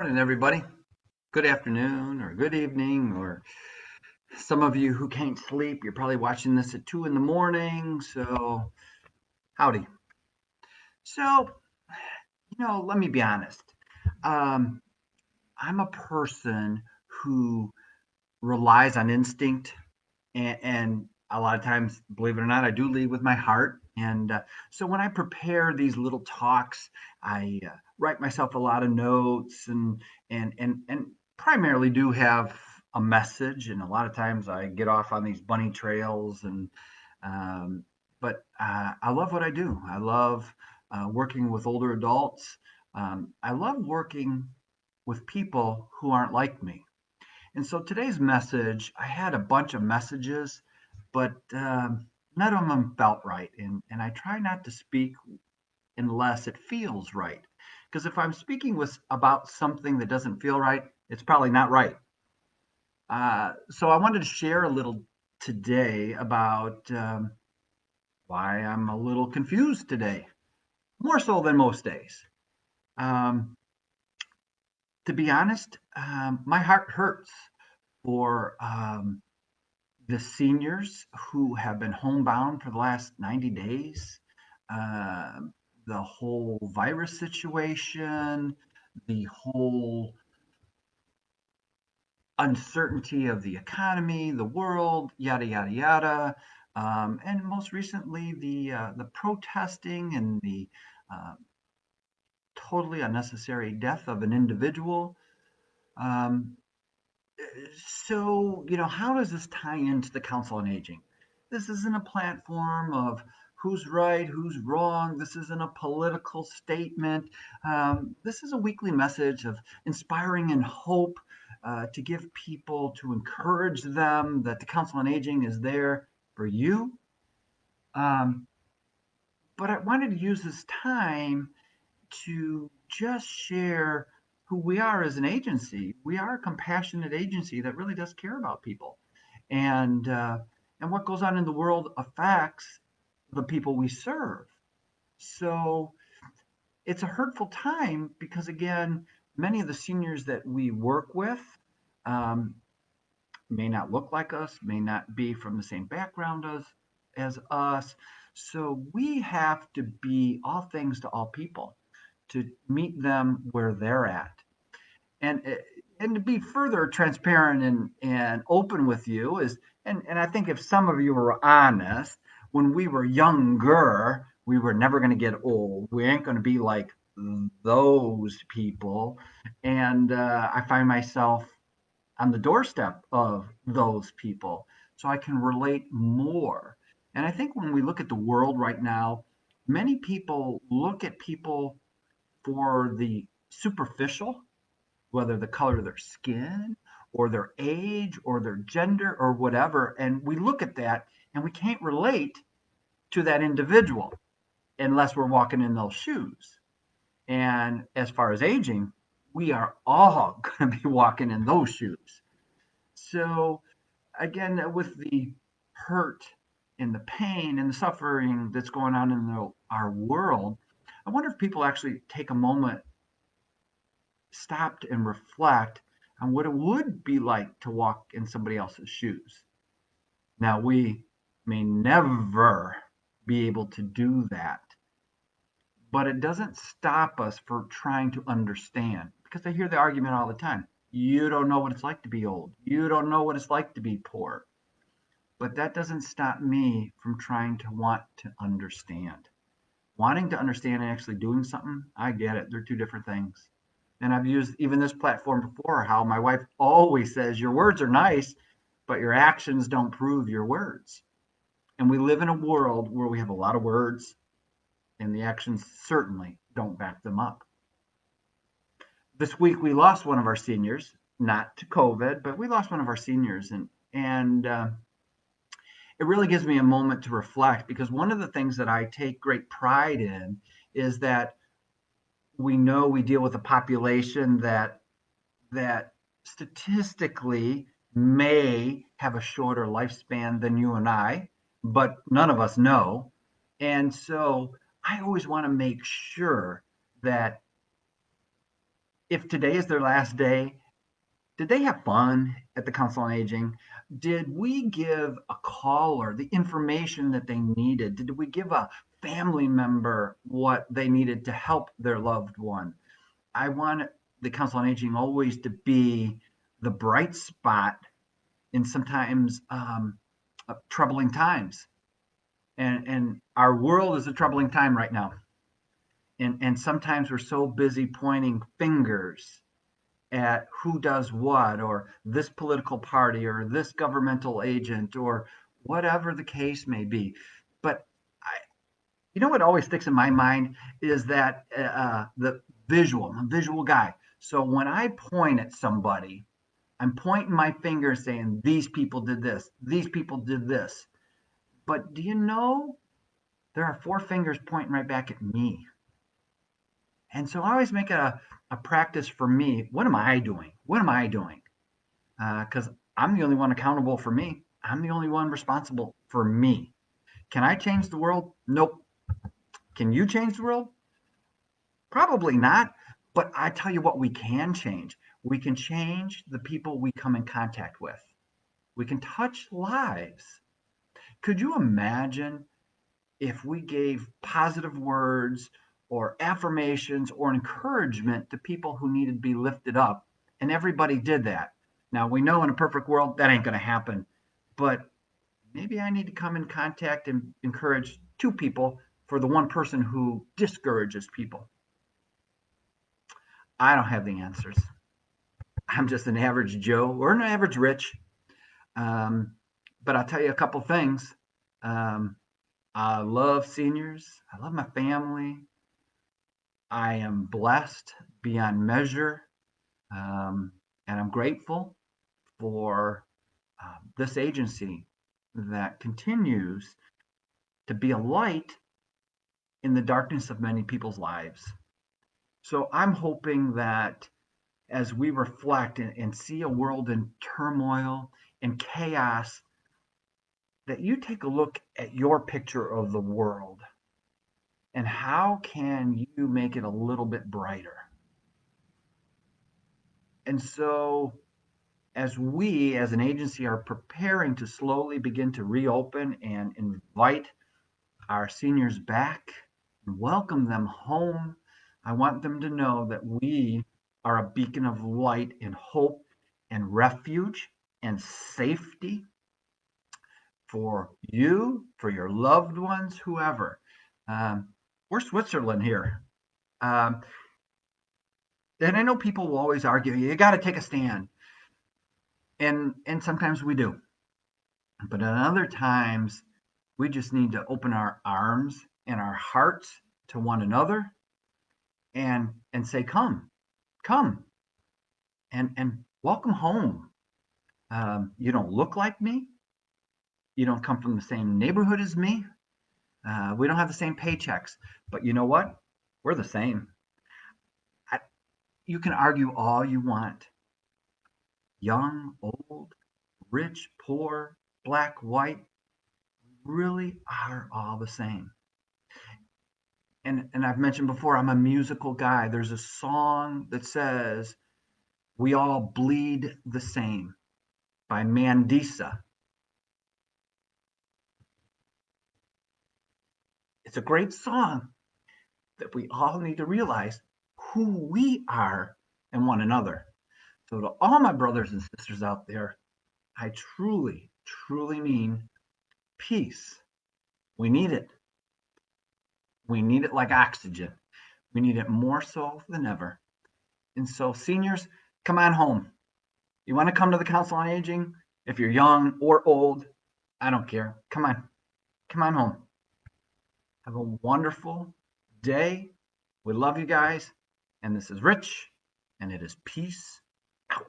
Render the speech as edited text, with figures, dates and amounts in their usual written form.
Morning, everybody. Good afternoon or good evening, or some of you who can't sleep, you're probably watching this at 2 in the morning. So, howdy. So, let me be honest. Um, I'm a person who relies on instinct, and a lot of times, believe it or not, I do lead with my heart. And so, when I prepare these little talks, I write myself a lot of notes and primarily do have a message. And a lot of times, I get off on these bunny trails. Um, but I love what I do. I love working with older adults. I love working with people who aren't like me. And so today's message, I had a bunch of messages, but none of them felt right. And I try not to speak unless it feels right. Because if I'm speaking about something that doesn't feel right, it's probably not right. So I wanted to share a little today about why I'm a little confused today, more so than most days. Um, to be honest, my heart hurts for the seniors who have been homebound for the last 90 days, uh, the whole virus situation, the whole uncertainty of the economy, the world, yada yada yada, and most recently the protesting and the uh, totally unnecessary death of an individual. Um, so, how does this tie into the Council on Aging? This isn't a platform of who's right, who's wrong. This isn't a political statement. This is a weekly message of inspiring and hope to give people, to encourage them that the Council on Aging is there for you. Um, but I wanted to use this time to just share who we are as an agency. We are a compassionate agency that really does care about people, and uh, and what goes on in the world affects the people we serve. So it's a hurtful time because again, many of the seniors that we work with um, may not look like us, may not be from the same background as us. So we have to be all things to all people to meet them where they're at. And and to be further transparent and open with you is and I think if some of you were honest, when we were younger, we were never going to get old. We ain't going to be like those people. And I find myself on the doorstep of those people. So I can relate more. And I think when we look at the world right now, many people look at people for the superficial, whether the color of their skin or their age or their gender or whatever. And we look at that and we can't relate to that individual unless we're walking in those shoes. And as far as aging, we are all going to be walking in those shoes. So, again, with the hurt and the pain and the suffering that's going on in our world, I wonder if people actually take a moment, stopped, and reflect on what it would be like to walk in somebody else's shoes. Now, we may never be able to do that, but it doesn't stop us from trying to understand because I hear the argument all the time. You don't know what it's like to be old. You don't know what it's like to be poor. But that doesn't stop me from trying to want to understand. Wanting to understand and actually doing something, I get it. They're two different things. And I've used even this platform before how my wife always says, your words are nice, but your actions don't prove your words. And we live in a world where we have a lot of words, and the actions certainly don't back them up. This week we lost one of our seniors, not to COVID, but we lost one of our seniors, and it really gives me a moment to reflect because one of the things that I take great pride in is that we know we deal with a population that statistically may have a shorter lifespan than you and I, but none of us know. And so I always want to make sure that If today is their last day, did they have fun at the Council on Aging? Did we give a caller the information that they needed? Did we give a family member what they needed to help their loved one? I want the Council on Aging always to be the bright spot in sometimes troubling times. And our world is a troubling time right now. And sometimes we're so busy pointing fingers at who does what, or this political party, or this governmental agent, or whatever the case may be. But what always sticks in my mind is that the visual. I'm a visual guy. So when I point at somebody, I'm pointing my finger saying, these people did this, these people did this. But do you know there are four fingers pointing right back at me? And so I always make it a practice for me. What am I doing? What am I doing? Because I'm the only one accountable for me. I'm the only one responsible for me. Can I change the world? Nope. Can you change the world? Probably not. But I tell you what, we can change. We can change the people we come in contact with. We can touch lives. Could you imagine if we gave positive words or affirmations or encouragement to people who needed to be lifted up and everybody did that? Now, we know in a perfect world that ain't going to happen, but maybe I need to come in contact and encourage two people for the one person who discourages people. I don't have the answers. I'm just an average Joe or an average Rich. Um, but I'll tell you a couple things. Um, I love seniors. I love my family. I am blessed beyond measure. Um, and I'm grateful for this agency that continues to be a light in the darkness of many people's lives. So I'm hoping that as we reflect and see a world in turmoil and chaos, that you take a look at your picture of the world and how can you make it a little bit brighter. And so as we as an agency are preparing to slowly begin to reopen and invite our seniors back and welcome them home, I want them to know that we are a beacon of light and hope and refuge and safety for you, for your loved ones, whoever. We're Switzerland here. Um, and I know people will always argue, you got to take a stand. And sometimes we do. But at other times, we just need to open our arms and our hearts to one another and say, come, and welcome home. You don't look like me. You don't come from the same neighborhood as me. We don't have the same paychecks. But you know what? We're the same. I, you can argue all you want. Young, old, rich, poor, black, white, really are all the same. And I've mentioned before, I'm a musical guy. There's a song that says, "We all bleed the same" by Mandisa. It's a great song that we all need to realize who we are and one another. So, to all my brothers and sisters out there, I truly, truly mean peace. We need it. We need it like oxygen. We need it more so than ever. And so, seniors, come on home. You want to come to the Council on Aging? If you're young or old, I don't care. Come on. Come on home. Have a wonderful day. We love you guys. And this is Rich, and it is peace out.